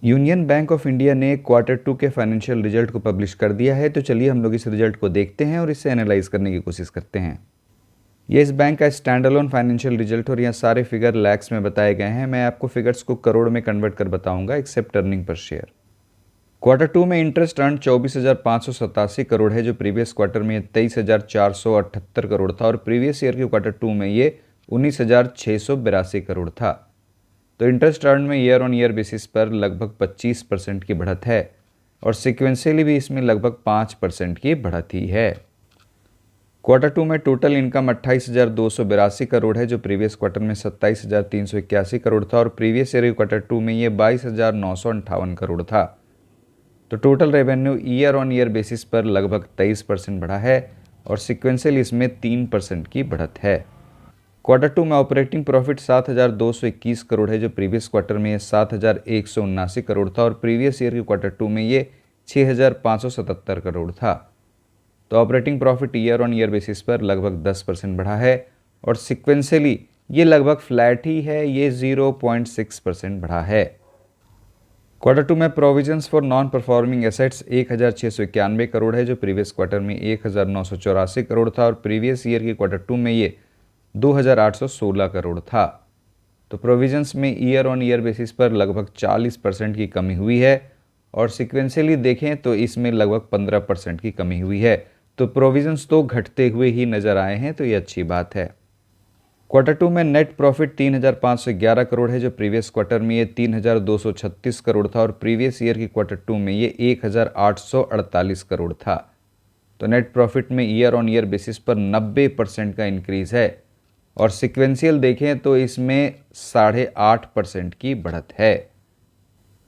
Union bank of India ने quarter 2 के financial result को पब्लिश कर दिया है। तो चलिए हम लोग इस रिजल्ट को देखते हैं और इसे एनालाइज करने की कोशिश करते हैं। ये इस बैंक का स्टैंड अलोन फाइनेंशियल रिजल्ट और यहाँ सारे फिगर लैक्स में बताए गए हैं। मैं आपको फिगर्स को करोड़ में कन्वर्ट कर बताऊंगा except earning per share. Quarter 2 में इंटरेस्ट अर्न 24,587 करोड़ है, जो प्रीवियस क्वार्टर में 23,478 करोड़ था और प्रीवियस ईयर के क्वार्टर 2 में ये 19,682 करोड़ था। तो इंटरेस्ट अर्न में ईयर ऑन ईयर बेसिस पर लगभग 25% की बढ़त है और सिक्वेंशियली भी इसमें लगभग 5% की बढ़त ही है। क्वार्टर 2 में टोटल इनकम 28,282 करोड़ है, जो प्रीवियस क्वार्टर में 27,381 करोड़ था और प्रीवियस ईयर के क्वार्टर 2 में ये 22,958 करोड़ था। तो total revenue year on year basis पर लगभग 23% बढ़ा है और सिक्वेंशियल इसमें 3% की बढ़त है। क्वार्टर 2 में ऑपरेटिंग प्रॉफिट 7,221 करोड़ है, जो प्रीवियस क्वार्टर में ये 7,179 करोड़ था और प्रीवियस ईयर के क्वार्टर 2 में ये 6,577 करोड़ था। तो operating profit year on year basis पर लगभग 10% बढ़ा है और सिक्वेंशियली ये लगभग फ्लैट ही है, ये 0.6% बढ़ा है। क्वार्टर 2 में provisions for non performing assets 1,691 crore है, जो प्रीवियस क्वार्टर में 1,984 करोड़ था और प्रीवियस ईयर के क्वार्टर 2 में ये 2,816 करोड़ था। तो प्रोविजंस में ईयर ऑन ईयर बेसिस पर लगभग 40% की कमी हुई है और सिक्वेंशियली देखें तो इसमें लगभग 15% की कमी हुई है। तो प्रोविजंस तो घटते हुए ही नजर आए हैं, तो ये अच्छी बात है। क्वार्टर 2 में नेट प्रॉफिट 3,511 करोड़ है, जो प्रीवियस क्वार्टर में ये 3,236 करोड़ था और प्रीवियस ईयर के क्वार्टर 2 में ये 1,848 करोड़ था। तो नेट प्रॉफिट में ईयर ऑन ईयर बेसिस पर 90% का इंक्रीज है और सिक्वेंशियल देखें तो इसमें 8.5% की बढ़त है।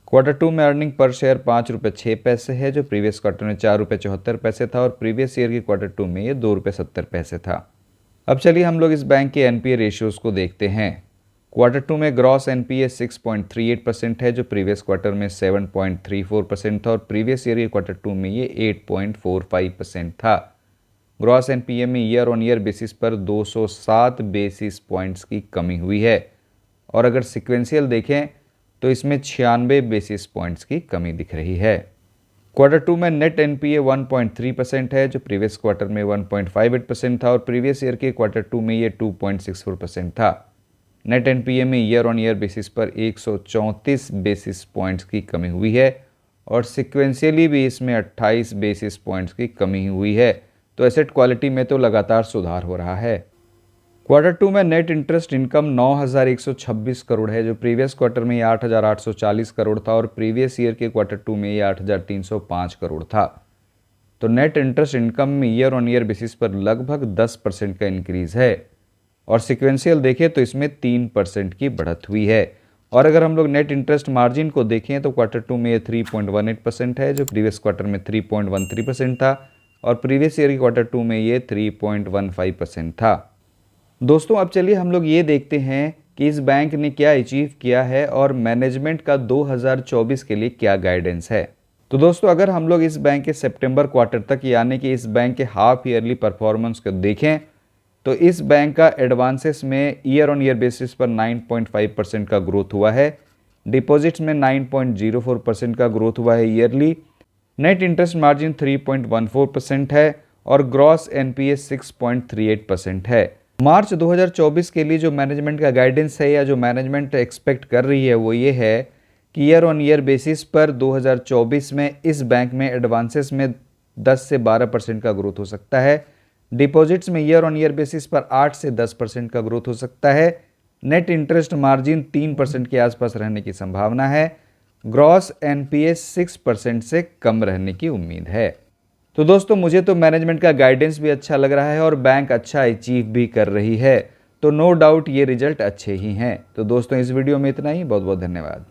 क्वार्टर 2 में अर्निंग पर शेयर 5 रुपये 6 पैसे है, जो प्रीवियस क्वार्टर में 4 रुपये 74 पैसे था और प्रीवियस ईयर के क्वार्टर 2 में ये 2 रुपये 70 पैसे था। अब चलिए हम लोग इस बैंक के एनपीए रेशियोज़ को देखते हैं। क्वार्टर 2 में ग्रॉस एनपीए 6.38% है, जो प्रीवियस क्वार्टर में 7.34% था और प्रीवियस ईयर के क्वार्टर 2 में ये 8.45% था। ग्रॉस एनपीए में ईयर ऑन ईयर बेसिस पर 207 बेसिस पॉइंट्स की कमी हुई है और अगर सिक्वेंशियल देखें तो इसमें 96 बेसिस पॉइंट्स की कमी दिख रही है। क्वार्टर 2 में नेट एनपीए 1.3% है, जो प्रीवियस क्वार्टर में 1.58% था और प्रीवियस ईयर के क्वार्टर 2 में ये 2.64% था। नेट एनपीए में ईयर ऑन ईयर बेसिस पर 134 बेसिस पॉइंट्स की कमी हुई है और सिक्वेंशियली भी इसमें 28 बेसिस पॉइंट्स की कमी हुई है। तो एसेट क्वालिटी में तो लगातार सुधार हो रहा है। क्वार्टर 2 में नेट इंटरेस्ट इनकम 9,126 करोड़ है, जो प्रीवियस क्वार्टर में 8,840 करोड़ था और प्रीवियस ईयर के क्वार्टर 2 में ये 8,305 करोड़ था। तो नेट इंटरेस्ट इनकम में ईयर ऑन ईयर बेसिस पर लगभग 10% का इंक्रीज है और सिक्वेंशियल देखें तो इसमें 3% की बढ़त हुई है। और अगर हम लोग नेट इंटरेस्ट मार्जिन को देखें तो क्वार्टर 2 में ये 3.18% है, जो प्रीवियस क्वार्टर में 3.13% था और प्रीवियस ईयर के क्वार्टर 2 में ये 3.15% था। दोस्तों अब चलिए हम लोग ये देखते हैं कि इस बैंक ने क्या अचीव किया है और मैनेजमेंट का 2024 के लिए क्या गाइडेंस है। तो दोस्तों अगर हम लोग इस बैंक के सितंबर क्वार्टर तक यानी कि इस बैंक के हाफ ईयरली परफॉर्मेंस को देखें तो इस बैंक का एडवांसेस में ईयर ऑन ईयर बेसिस पर 9.5% का ग्रोथ हुआ है, डिपॉजिट्स में 9.04% का ग्रोथ हुआ है ईयरली, नेट इंटरेस्ट मार्जिन 3.14% है और ग्रॉस एनपीए 6.38% है। मार्च 2024 के लिए जो मैनेजमेंट का गाइडेंस है या जो मैनेजमेंट एक्सपेक्ट कर रही है वो ये है कि ईयर ऑन ईयर बेसिस पर 2024 में इस बैंक में एडवांसेस में 10 से 12% का ग्रोथ हो सकता है, डिपॉजिट्स में ईयर ऑन ईयर बेसिस पर 8 से 10% का ग्रोथ हो सकता है, नेट इंटरेस्ट मार्जिन 3% के आसपास रहने की संभावना है, ग्रॉस एनपीए 6% से कम रहने की उम्मीद है। तो दोस्तों मुझे तो मैनेजमेंट का गाइडेंस भी अच्छा लग रहा है और बैंक अच्छा अचीव भी कर रही है, तो नो डाउट ये रिजल्ट अच्छे ही हैं। तो दोस्तों इस वीडियो में इतना ही, बहुत बहुत धन्यवाद।